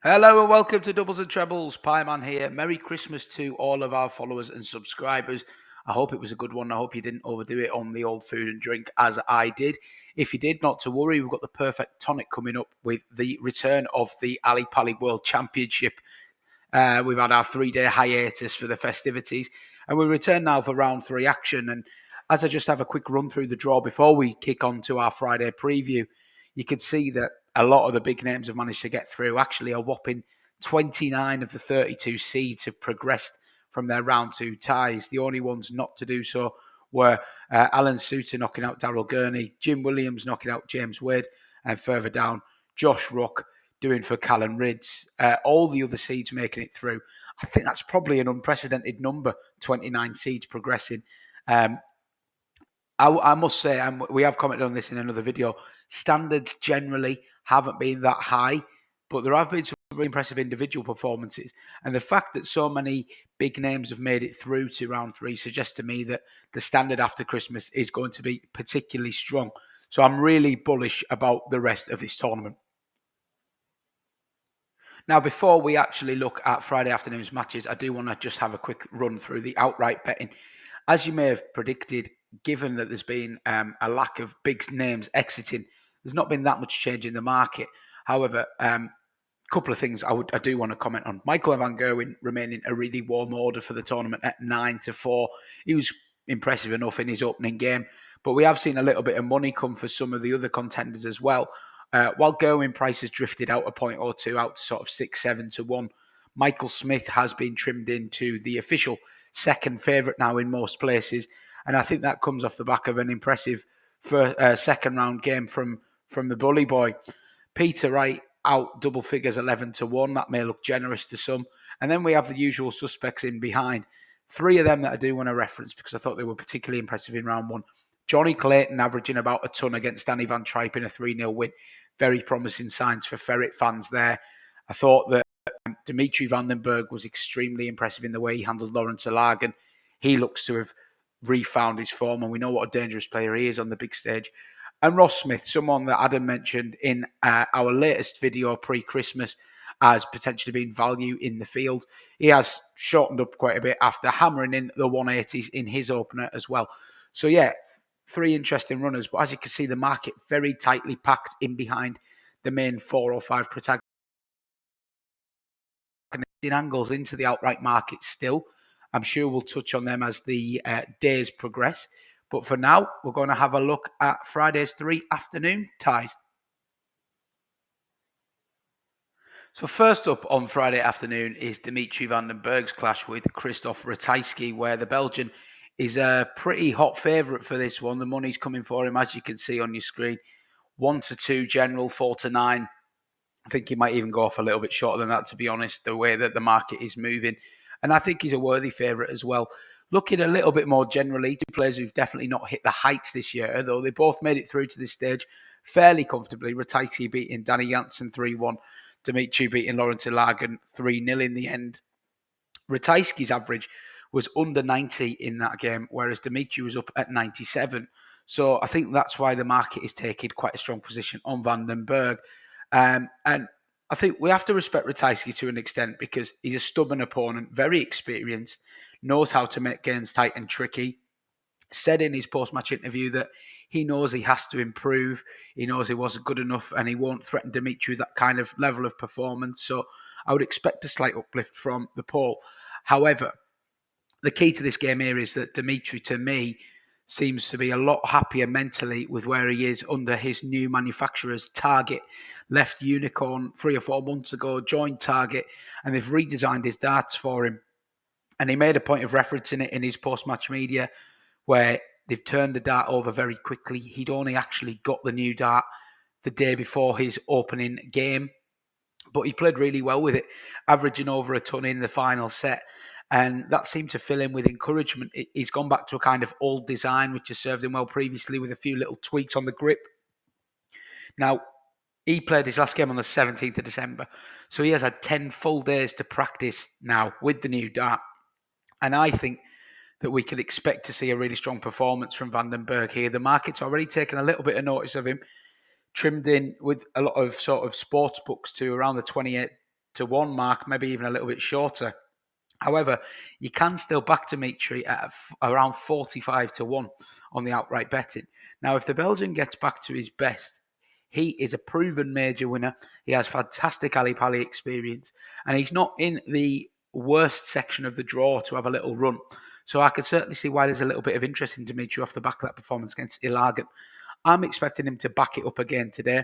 Hello and welcome to Doubles and Trebles. Pieman here. Merry Christmas to all of our followers and subscribers. I hope it was a good one. I hope you didn't overdo it on the old food and drink as I did. If you did, not to worry. We've got the perfect tonic coming up with the return of the Ali Pali World Championship. We've had our 3-day hiatus for the festivities and we return now for round 3 action. And as I just have a quick run through the draw before we kick on to our Friday preview, you can see that a lot of the big names have managed to get through. Actually, a whopping 29 of the 32 seeds have progressed from their round 2 ties. The only ones not to do so were Alan Suter knocking out Daryl Gurney, Jim Williams knocking out James Wade, and further down, Josh Rock doing for Callan Ridds. All the other seeds making it through. I think that's probably an unprecedented number, 29 seeds progressing. I must say, and we have commented on this in another video, standards generally haven't been that high, but there have been some really impressive individual performances. And the fact that so many big names have made it through to round 3 suggests to me that the standard after Christmas is going to be particularly strong. So I'm really bullish about the rest of this tournament. Now, before we actually look at Friday afternoon's matches, I do want to just have a quick run through the outright betting. As you may have predicted, given that there's been a lack of big names exiting, there's not been that much change in the market. However, a couple of things I do want to comment on. Michael van Gerwen remaining a really warm order for the tournament at 9-4. He was impressive enough in his opening game, but we have seen a little bit of money come for some of the other contenders as well. While Gerwin price has drifted out a point or two, out to sort of 6-7-1, Michael Smith has been trimmed into the official second favourite now in most places. And I think that comes off the back of an impressive second round game from the bully boy. Peter Wright out double figures 11-1. That may look generous to some. And then we have the usual suspects in behind. 3 of them that I do want to reference because I thought they were particularly impressive in round 1. Jonny Clayton averaging about a ton against Danny Van Tripe in a 3-0 win. Very promising signs for Ferret fans there. I thought that Dimitri van den Bergh was extremely impressive in the way he handled Lawrence Alagan. He looks to have refound his form, and we know what a dangerous player he is on the big stage. And Ross Smith, someone that Adam mentioned in our latest video pre-Christmas as potentially being value in the field. He has shortened up quite a bit after hammering in the 180s in his opener as well. So yeah, 3 interesting runners, but as you can see, the market very tightly packed in behind the main 4 or 5 protagonists. In angles into the outright market still. I'm sure we'll touch on them as the days progress. But for now, we're going to have a look at Friday's 3 afternoon ties. So first up on Friday afternoon is Dimitri van den Bergh's clash with Christoph Ratajski, where the Belgian is a pretty hot favourite for this one. The money's coming for him, as you can see on your screen. 1-2 general, 4-9. I think he might even go off a little bit shorter than that, to be honest, the way that the market is moving. And I think he's a worthy favourite as well. Looking a little bit more generally, 2 players who've definitely not hit the heights this year, though they both made it through to this stage fairly comfortably. Ratajski beating Danny Janssen 3-1. Dimitri beating Lawrence Ilagan 3-0 in the end. Ratajski's average was under 90 in that game, whereas Dimitri was up at 97. So I think that's why the market is taking quite a strong position on Van den Bergh. And I think we have to respect Ratajski to an extent because he's a stubborn opponent, very experienced, knows how to make games tight and tricky. Said in his post-match interview that he knows he has to improve. He knows he wasn't good enough and he won't threaten Dimitri with that kind of level of performance. So I would expect a slight uplift from the Pole. However, the key to this game here is that Dimitri, to me, seems to be a lot happier mentally with where he is under his new manufacturer's Target. Left Unicorn 3 or 4 months ago, joined Target, and they've redesigned his darts for him. And he made a point of referencing it in his post-match media where they've turned the dart over very quickly. He'd only actually got the new dart the day before his opening game, but he played really well with it, averaging over a ton in the final set. And that seemed to fill him with encouragement. He's gone back to a kind of old design, which has served him well previously with a few little tweaks on the grip. Now, he played his last game on the 17th of December. So he has had 10 full days to practice now with the new dart. And I think that we could expect to see a really strong performance from Van den Bergh here. The market's already taken a little bit of notice of him, trimmed in with a lot of sort of sports books to around the 28 to 1 mark, maybe even a little bit shorter. However, you can still back Dimitri at around 45 to 1 on the outright betting. Now, if the Belgian gets back to his best, he is a proven major winner. He has fantastic Ali Pali experience, and he's not in the worst section of the draw to have a little run. So I could certainly see why there's a little bit of interest in Dimitri off the back of that performance against Ilagan. I'm expecting him to back it up again today.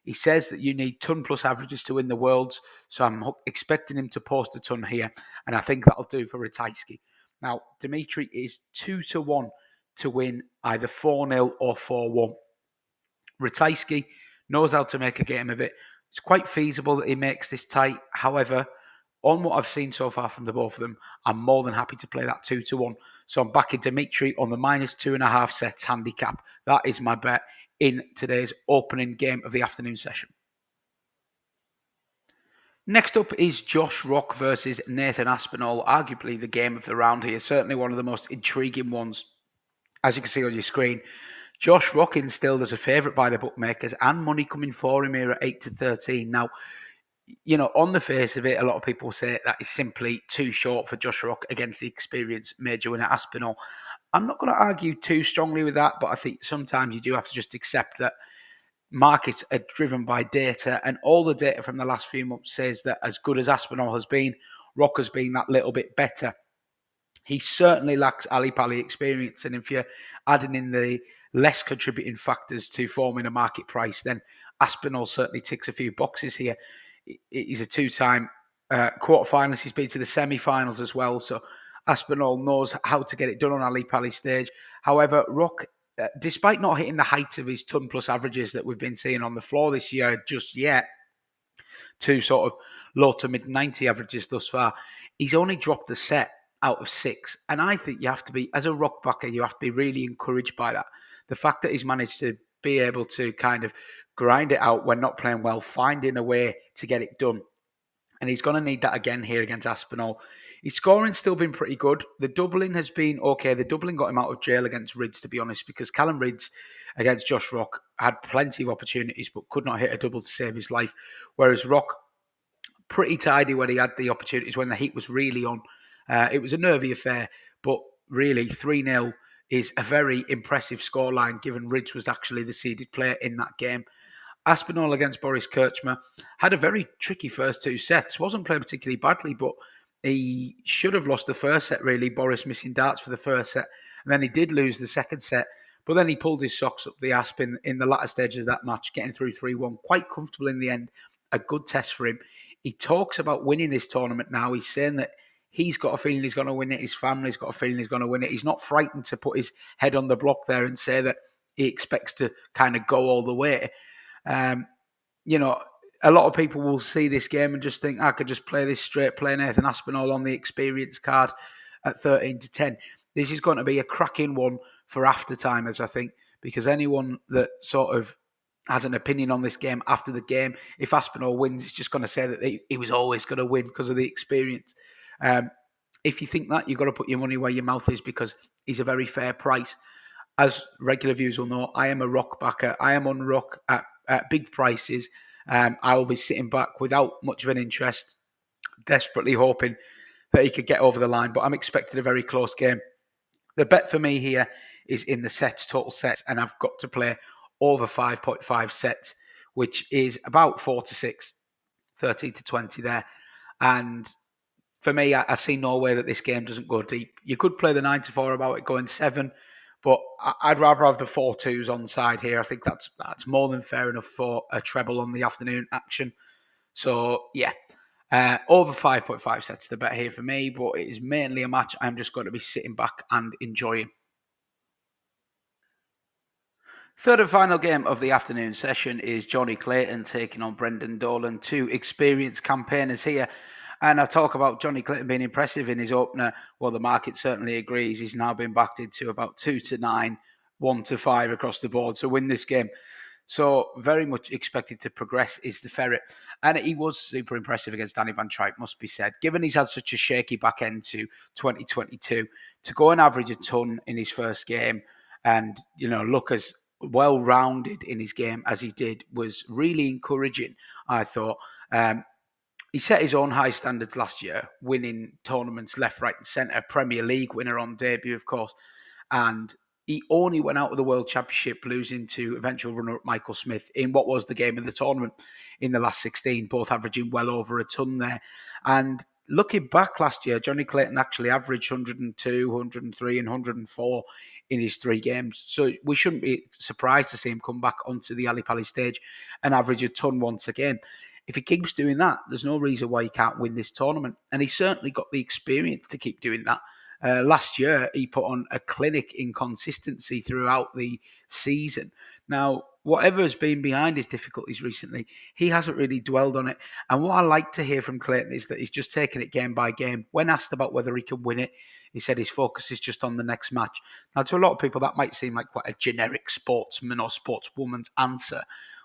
He says that you need ton plus averages to win the Worlds, so I'm expecting him to post a ton here, and I think that'll do for Ratajski. Now, Dimitri is 2 to 1 to win either 4-0 or 4-1. Ratajski knows how to make a game of it. It's quite feasible that he makes this tight. However, on what I've seen so far from the both of them, I'm more than happy to play that 2 to 1. So I'm backing Dimitri on the -2.5 sets handicap. That is my bet in today's opening game of the afternoon session. Next up is Josh Rock versus Nathan Aspinall, arguably the game of the round here, certainly one of the most intriguing ones. As you can see on your screen, Josh Rock instilled as a favourite by the bookmakers and money coming for him here at 8 to 13. Now, you know, on the face of it, a lot of people say that is simply too short for Josh Rock against the experienced major winner Aspinall. I'm not going to argue too strongly with that, but I think sometimes you do have to just accept that markets are driven by data, and all the data from the last few months says that as good as Aspinall has been, Rock has been that little bit better. He certainly lacks Ali Pali experience, and if you're adding in the less contributing factors to forming a market price, then Aspinall certainly ticks a few boxes here. He's a two-time quarterfinalist. He's been to the semi-finals as well, so Aspinall knows how to get it done on Ali Pali stage. However, Rock, despite not hitting the height of his ton plus averages that we've been seeing on the floor this year just yet, to sort of low to mid 90 averages thus far, he's only dropped a set out of 6. And I think you have to be, as a Rock backer, you have to be really encouraged by that. The fact that he's managed to be able to kind of grind it out when not playing well, finding a way to get it done. And he's going to need that again here against Aspinall. His scoring's still been pretty good. The doubling has been okay. The doubling got him out of jail against Rids, to be honest, because Callum Rids against Josh Rock had plenty of opportunities but could not hit a double to save his life. Whereas Rock, pretty tidy when he had the opportunities, when the heat was really on. It was a nervy affair, but really 3-0 is a very impressive scoreline given Rids was actually the seeded player in that game. Aspinall against Boris Kirchmer had a very tricky first 2 sets. Wasn't playing particularly badly, but he should have lost the first set, really. Boris missing darts for the first set. And then he did lose the second set. But then he pulled his socks up the Aspin in the latter stages of that match, getting through 3-1. Quite comfortable in the end. A good test for him. He talks about winning this tournament now. He's saying that he's got a feeling he's going to win it. His family's got a feeling he's going to win it. He's not frightened to put his head on the block there and say that he expects to kind of go all the way. You know, a lot of people will see this game and just think, I could just play this straight, play Nathan Aspinall on the experience card at 13 to 10. This is going to be a cracking one for after-timers, I think, because anyone that sort of has an opinion on this game after the game, if Aspinall wins, it's just going to say that he was always going to win because of the experience. If you think that, you've got to put your money where your mouth is because he's a very fair price. As regular viewers will know, I am a Rock backer. I am on Rock at big prices. I will be sitting back without much of an interest, desperately hoping that he could get over the line, but I'm expecting a very close game. The bet for me here is in the sets, total sets, and I've got to play over 5.5 sets, which is about 4 to 6, 13 to 20 there. And for me, I see no way that this game doesn't go deep. You could play the 9 to 4 about it going 7, but I'd rather have the 4-2s on side here. I think that's more than fair enough for a treble on the afternoon action. So, yeah, over 5.5 sets to bet here for me, but it is mainly a match I'm just going to be sitting back and enjoying. Third and final game of the afternoon session is Jonny Clayton taking on Brendan Dolan, 2 experienced campaigners here. And I talk about Jonny Clayton being impressive in his opener. Well, the market certainly agrees. He's now been backed into about 2 to 9, 1 to 5 across the board to win this game. So very much expected to progress is the Ferret. And he was super impressive against Danny Van Truyck, must be said. Given he's had such a shaky back end to 2022, to go and average a ton in his first game and, you know, look as well-rounded in his game as he did was really encouraging, I thought. he set his own high standards last year, winning tournaments left, right, and centre. Premier League winner on debut, of course. And he only went out of the World Championship losing to eventual runner-up Michael Smith in what was the game of the tournament in the last 16, both averaging well over a ton there. And looking back last year, Jonny Clayton actually averaged 102, 103 and 104 in his 3 games. So we shouldn't be surprised to see him come back onto the Ali Pali stage and average a ton once again. If he keeps doing that, there's no reason why he can't win this tournament. And he's certainly got the experience to keep doing that. Last year, he put on a clinic in consistency throughout the season. Now, whatever has been behind his difficulties recently, he hasn't really dwelled on it. And what I like to hear from Clayton is that he's just taking it game by game. When asked about whether he can win it, he said his focus is just on the next match. Now, to a lot of people, that might seem like quite a generic sportsman or sportswoman's answer.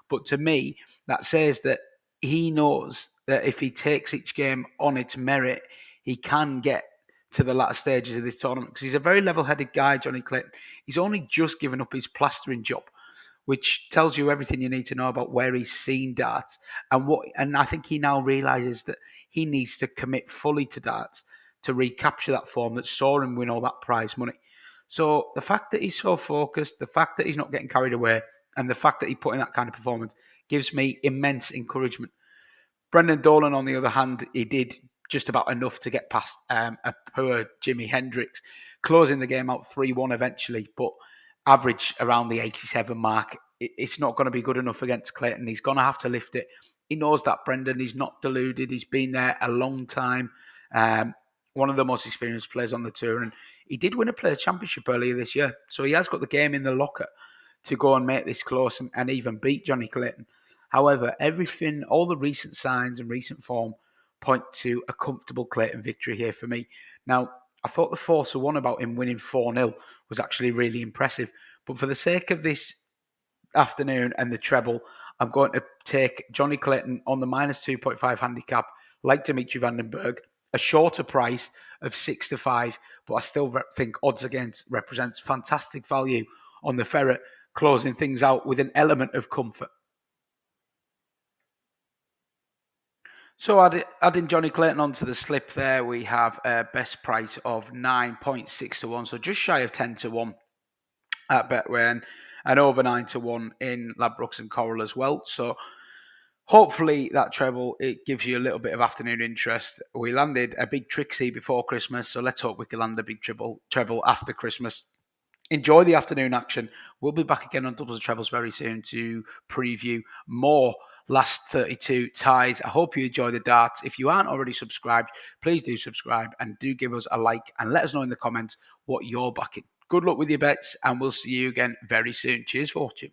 But to me, that says that he knows that if he takes each game on its merit, he can get to the latter stages of this tournament because he's a very level-headed guy, Jonny Clayton. He's only just given up his plastering job, which tells you everything you need to know about where he's seen darts and I think he now realizes that he needs to commit fully to darts to recapture that form that saw him win all that prize money. So the fact that he's so focused, the fact that he's not getting carried away, and the fact that he put in that kind of performance gives me immense encouragement. Brendan Dolan, on the other hand, he did just about enough to get past a poor Jimi Hendrix, closing the game out 3-1 eventually, but average around the 87 mark. It's not going to be good enough against Clayton. He's going to have to lift it. He knows that, Brendan. He's not deluded. He's been there a long time. One of the most experienced players on the tour. And he did win a Players' Championship earlier this year. So he has got the game in the locker to go and make this close and even beat Jonny Clayton. However, everything, all the recent signs and recent form point to a comfortable Clayton victory here for me. Now, I thought the 4-1 about him winning 4-0 was actually really impressive. But for the sake of this afternoon and the treble, I'm going to take Jonny Clayton on the minus 2.5 handicap, like Dimitri Bergh, a shorter price of 6-5, but I still think odds against represents fantastic value on the ferret, closing things out with an element of comfort. So adding Jonny Clayton onto the slip there, we have a best price of 9.6-1, so just shy of 10-1 at Betway and over 9-1 in Ladbrokes and Coral as well. So hopefully that treble, it gives you a little bit of afternoon interest. We landed a big Trixie before Christmas, so let's hope we can land a big treble after Christmas. Enjoy the afternoon action. We'll be back again on Doubles and Trebles very soon to preview more last 32 ties. I hope you enjoy the darts. If you aren't already subscribed, please do subscribe and do give us a like and let us know in the comments what you're backing. Good luck with your bets and we'll see you again very soon. Cheers for watching.